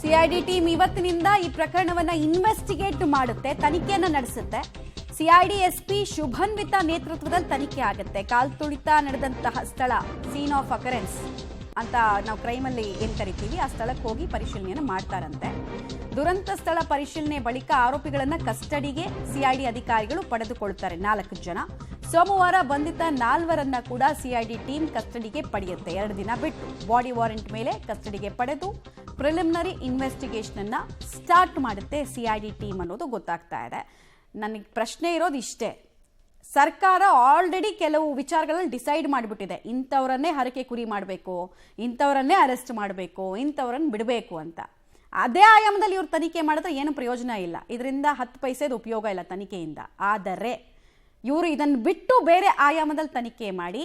CID team ಇವತ್ತಿನಿಂದ ಈ ಪ್ರಕರಣವನ್ನ investigate ಮಾಡುತ್ತೆ, ತನಿಖೆಯನ್ನ ನಡೆಸುತ್ತೆ. ಸಿಐಡಿ ಎಸ್ಪಿ ಶುಭನ್ವಿತಾ ನೇತೃತ್ವದಲ್ಲಿ ತನಿಖೆ ಆಗುತ್ತೆ. ಕಾಲ್ತುಳಿತ ನಡೆದಂತಹ ಸ್ಥಳ, ಸೀನ್ ಆಫ್ ಅಕರೆನ್ಸ್ ಅಂತ ನಾವು ಕ್ರೈಮಲ್ಲಿ ಏನ್ ಕರಿತೀವಿ, ಆ ಸ್ಥಳಕ್ಕೆ ಹೋಗಿ ಪರಿಶೀಲನೆಯನ್ನು ಮಾಡ್ತಾರಂತೆ. ದುರಂತ ಸ್ಥಳ ಪರಿಶೀಲನೆ ಬಳಿಕ ಆರೋಪಿಗಳನ್ನ ಕಸ್ಟಡಿಗೆ ಸಿಐಡಿ ಅಧಿಕಾರಿಗಳು ಪಡೆದುಕೊಳ್ತಾರೆ. 4 ಜನ. ಸೋಮವಾರ ಬಂಧಿತ 4ರನ್ನ ಕೂಡ ಸಿಐಡಿ ಟೀಮ್ ಕಸ್ಟಡಿಗೆ ಪಡೆಯುತ್ತೆ. 2 ದಿನ ಬಿಟ್ಟು ಬಾಡಿ ವಾರೆಂಟ್ ಮೇಲೆ ಕಸ್ಟಡಿಗೆ ಪಡೆದು ಪ್ರಿಲಿಮಿನರಿ ಇನ್ವೆಸ್ಟಿಗೇಷನ್ ಅನ್ನ ಸ್ಟಾರ್ಟ್ ಮಾಡುತ್ತೆ ಸಿಐಡಿ ಟೀಮ್ ಅನ್ನೋದು ಗೊತ್ತಾಗ್ತಾ ಇದೆ. ನನಗೆ ಪ್ರಶ್ನೆ ಇರೋದು ಇಷ್ಟೇ, ಸರ್ಕಾರ ಆಲ್ರೆಡಿ ಕೆಲವು ವಿಚಾರಗಳಲ್ಲಿ ಡಿಸೈಡ್ ಮಾಡಿಬಿಟ್ಟಿದೆ, ಇಂಥವರನ್ನೇ ಹರಕೆ ಕುರಿ ಮಾಡಬೇಕು, ಇಂಥವರನ್ನೇ ಅರೆಸ್ಟ್ ಮಾಡಬೇಕು, ಇಂಥವ್ರನ್ನ ಬಿಡಬೇಕು ಅಂತ. ಅದೇ ಆಯಾಮದಲ್ಲಿ ಇವ್ರು ತನಿಖೆ ಮಾಡಿದ್ರೆ ಏನು ಪ್ರಯೋಜನ ಇಲ್ಲ, ಇದರಿಂದ 10 ಪೈಸೆದು ಉಪಯೋಗ ಇಲ್ಲ ತನಿಖೆಯಿಂದ. ಆದರೆ ಇವರು ಇದನ್ನು ಬಿಟ್ಟು ಬೇರೆ ಆಯಾಮದಲ್ಲಿ ತನಿಖೆ ಮಾಡಿ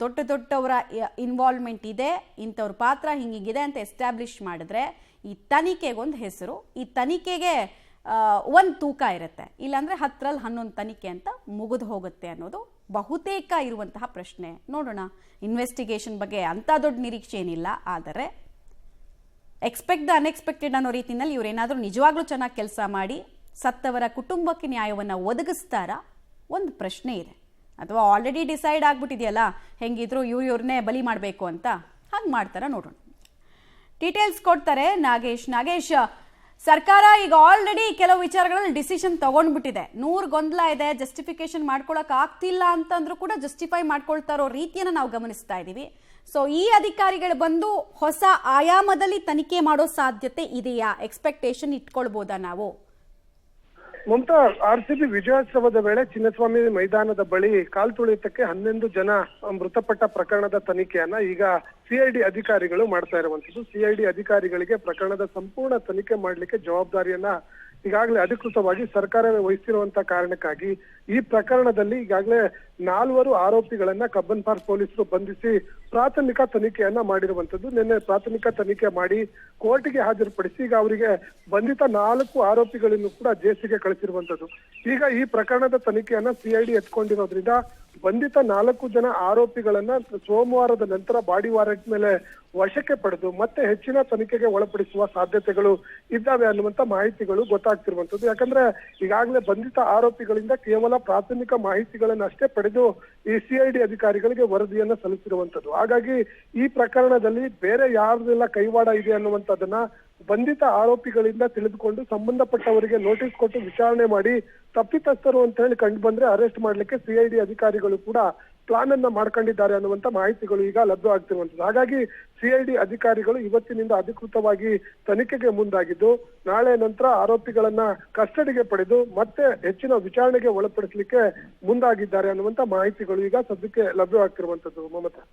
ದೊಡ್ಡವರ ಇನ್ವಾಲ್ವ್ಮೆಂಟ್ ಇದೆ, ಇಂಥವ್ರ ಪಾತ್ರ ಹಿಂಗಿದೆ ಅಂತ ಎಸ್ಟಾಬ್ಲಿಷ್ ಮಾಡಿದ್ರೆ ಈ ತನಿಖೆಗೊಂದು ಹೆಸರು, ಈ ತನಿಖೆಗೆ ಒಂದು ತೂಕ ಇರುತ್ತೆ. ಇಲ್ಲಾಂದರೆ 10ರಲ್ಲಿ 11 ತನಿಖೆ ಅಂತ ಮುಗಿದು ಹೋಗುತ್ತೆ ಅನ್ನೋದು ಬಹುತೇಕ ಇರುವಂತಹ ಪ್ರಶ್ನೆ. ನೋಡೋಣ, ಇನ್ವೆಸ್ಟಿಗೇಷನ್ ಬಗ್ಗೆ ಅಂಥ ದೊಡ್ಡ ನಿರೀಕ್ಷೆ ಏನಿಲ್ಲ. ಆದರೆ ಎಕ್ಸ್ಪೆಕ್ಟ್ ದ ಅನ್ಎಕ್ಸ್ಪೆಕ್ಟೆಡ್ ಅನ್ನೋ ರೀತಿಯಲ್ಲಿ ಇವರೇನಾದರೂ ನಿಜವಾಗ್ಲೂ ಚೆನ್ನಾಗಿ ಕೆಲಸ ಮಾಡಿ ಸತ್ತವರ ಕುಟುಂಬಕ್ಕೆ ನ್ಯಾಯವನ್ನು ಒದಗಿಸ್ತಾರಾ ಒಂದು ಪ್ರಶ್ನೆ ಇದೆ. ಅಥವಾ ಆಲ್ರೆಡಿ ಡಿಸೈಡ್ ಆಗ್ಬಿಟ್ಟಿದೆಯಲ್ಲ, ಹೆಂಗಿದ್ರು ಇವ್ರನ್ನೇ ಬಲಿ ಮಾಡಬೇಕು ಅಂತ, ಹಾಗೆ ಮಾಡ್ತಾರ ನೋಡೋಣ. ಡೀಟೇಲ್ಸ್ ಕೊಡ್ತಾರೆ ನಾಗೇಶ್, ಸರ್ಕಾರ ಈಗ ಆಲ್ರೆಡಿ ಕೆಲವು ವಿಚಾರಗಳಲ್ಲಿ ಡಿಸಿಷನ್ ತಗೊಂಡ್ಬಿಟ್ಟಿದೆ. 100 ಗೊಂದಲ ಇದೆ, ಜಸ್ಟಿಫಿಕೇಶನ್ ಮಾಡ್ಕೊಳಕ್ ಆಗ್ತಿಲ್ಲ ಅಂತಂದ್ರೂ ಕೂಡ ಜಸ್ಟಿಫೈ ಮಾಡ್ಕೊಳ್ತಾ ಇರೋ ರೀತಿಯನ್ನು ನಾವು ಗಮನಿಸ್ತಾ ಇದ್ದೀವಿ. ಸೊ ಈ ಅಧಿಕಾರಿಗಳು ಬಂದು ಹೊಸ ಆಯಾಮದಲ್ಲಿ ತನಿಖೆ ಮಾಡೋ ಸಾಧ್ಯತೆ ಇದೆಯಾ? ಎಕ್ಸ್ಪೆಕ್ಟೇಷನ್ ಇಟ್ಕೊಳ್ಬೋದಾ ನಾವು? ಮಮತಾ, RCB ವಿಜಯೋತ್ಸವದ ವೇಳೆ ಚಿನ್ನಸ್ವಾಮಿ ಮೈದಾನದ ಬಳಿ ಕಾಲ್ತುಳಿತಕ್ಕೆ 11 ಜನ ಮೃತಪಟ್ಟ ಪ್ರಕರಣದ ತನಿಖೆಯನ್ನ ಈಗ ಸಿಐಡಿ ಅಧಿಕಾರಿಗಳು ಮಾಡ್ತಾ ಇರುವಂತದ್ದು. ಸಿಐಡಿ ಅಧಿಕಾರಿಗಳಿಗೆ ಪ್ರಕರಣದ ಸಂಪೂರ್ಣ ತನಿಖೆ ಮಾಡಲಿಕ್ಕೆ ಜವಾಬ್ದಾರಿಯನ್ನ ಈಗಾಗಲೇ ಅಧಿಕೃತವಾಗಿ ಸರ್ಕಾರವೇ ವಹಿಸಿರುವಂತ ಕಾರಣಕ್ಕಾಗಿ ಈ ಪ್ರಕರಣದಲ್ಲಿ ಈಗಾಗಲೇ 4 ಆರೋಪಿಗಳನ್ನ ಕಬ್ಬನ್ ಪಾರ್ಕ್ ಪೊಲೀಸರು ಬಂಧಿಸಿ ಪ್ರಾಥಮಿಕ ತನಿಖೆಯನ್ನ ಮಾಡಿರುವಂತದ್ದು. ನಿನ್ನೆ ಪ್ರಾಥಮಿಕ ತನಿಖೆ ಮಾಡಿ ಕೋರ್ಟ್ಗೆ ಹಾಜರುಪಡಿಸಿ ಈಗ ಅವರಿಗೆ ಬಂಧಿತ 4 ಆರೋಪಿಗಳನ್ನು ಕೂಡ ಜೇಸಿಗೆ ಕಳಿಸಿರುವಂತದ್ದು. ಈಗ ಈ ಪ್ರಕರಣದ ತನಿಖೆಯನ್ನ ಸಿಐಡಿ ಎತ್ಕೊಂಡಿರೋದ್ರಿಂದ ಬಂಧಿತ 4 ಜನ ಆರೋಪಿಗಳನ್ನ ಸೋಮವಾರದ ನಂತರ ಬಾಡಿ ವಾರೆಂಟ್ ಮೇಲೆ ವಶಕ್ಕೆ ಪಡೆದು ಮತ್ತೆ ಹೆಚ್ಚಿನ ತನಿಖೆಗೆ ಒಳಪಡಿಸುವ ಸಾಧ್ಯತೆಗಳು ಇದ್ದಾವೆ ಅನ್ನುವಂತ ಮಾಹಿತಿಗಳು ಗೊತ್ತಾಗ್ತಿರುವಂತದ್ದು. ಯಾಕಂದ್ರೆ ಈಗಾಗಲೇ ಬಂಧಿತ ಆರೋಪಿಗಳಿಂದ ಕೇವಲ ಪ್ರಾಥಮಿಕ ಮಾಹಿತಿಗಳನ್ನ ಅಷ್ಟೇ ಪಡೆದು ಈ ಸಿಐಡಿ ಅಧಿಕಾರಿಗಳಿಗೆ ವರದಿಯನ್ನ ಸಲ್ಲಿಸಿರುವಂತದ್ದು. ಹಾಗಾಗಿ ಈ ಪ್ರಕರಣದಲ್ಲಿ ಬೇರೆ ಯಾರ್ದೆಲ್ಲ ಕೈವಾಡ ಇದೆ ಅನ್ನುವಂಥದ್ದನ್ನ ಬಂಧಿತ ಆರೋಪಿಗಳಿಂದ ತಿಳಿದುಕೊಂಡು ಸಂಬಂಧಪಟ್ಟವರಿಗೆ ನೋಟಿಸ್ ಕೊಟ್ಟು ವಿಚಾರಣೆ ಮಾಡಿ ತಪ್ಪಿತಸ್ಥರು ಅಂತ ಹೇಳಿ ಕಂಡು ಬಂದ್ರೆ ಅರೆಸ್ಟ್ ಮಾಡ್ಲಿಕ್ಕೆ ಸಿಐಡಿ ಅಧಿಕಾರಿಗಳು ಕೂಡ ಪ್ಲಾನ್ ಅನ್ನ ಮಾಡ್ಕೊಂಡಿದ್ದಾರೆ ಅನ್ನುವಂತ ಮಾಹಿತಿಗಳು ಈಗ ಲಭ್ಯ ಆಗ್ತಿರುವಂತದ್ದು. ಹಾಗಾಗಿ ಸಿಐಡಿ ಅಧಿಕಾರಿಗಳು ಇವತ್ತಿನಿಂದ ಅಧಿಕೃತವಾಗಿ ತನಿಖೆಗೆ ಮುಂದಾಗಿದ್ದು ನಾಳೆ ನಂತರ ಆರೋಪಿಗಳನ್ನ ಕಸ್ಟಡಿಗೆ ಪಡೆದು ಮತ್ತೆ ಹೆಚ್ಚಿನ ವಿಚಾರಣೆಗೆ ಒಳಪಡಿಸಲಿಕ್ಕೆ ಮುಂದಾಗಿದ್ದಾರೆ ಅನ್ನುವಂತ ಮಾಹಿತಿಗಳು ಈಗ ಸದ್ಯಕ್ಕೆ ಲಭ್ಯವಾಗ್ತಿರುವಂತದ್ದು. ಮಮತಾ.